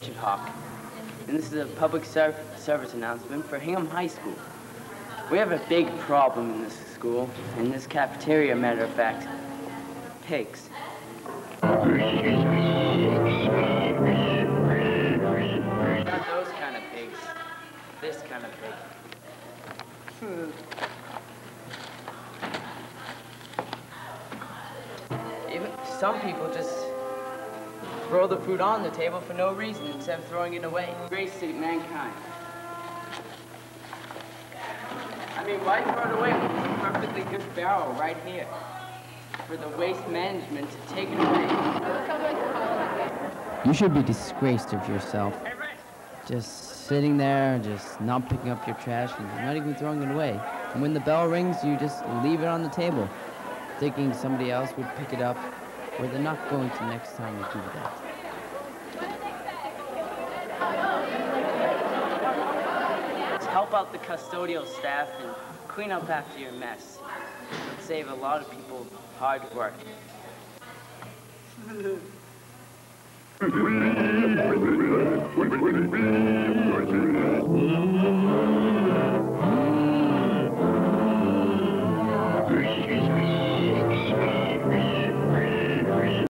Hawk, and this is a public service announcement for Hingham High School. We have a big problem in this school, in this cafeteria, matter of fact. Pigs. Not those kind of pigs. This kind of pig. Even some people just throw the food on the table for no reason instead of throwing it away. Grace to mankind. I mean, why throw it away when there's a perfectly good barrel right here for the waste management to take it away? You should be disgraced of yourself. Just sitting there, just not picking up your trash and not even throwing it away. And when the bell rings, you just leave it on the table, thinking somebody else would pick it up, where they're not going to next time you do that. Help out the custodial staff and clean up after your mess. It'll save a lot of people hard work.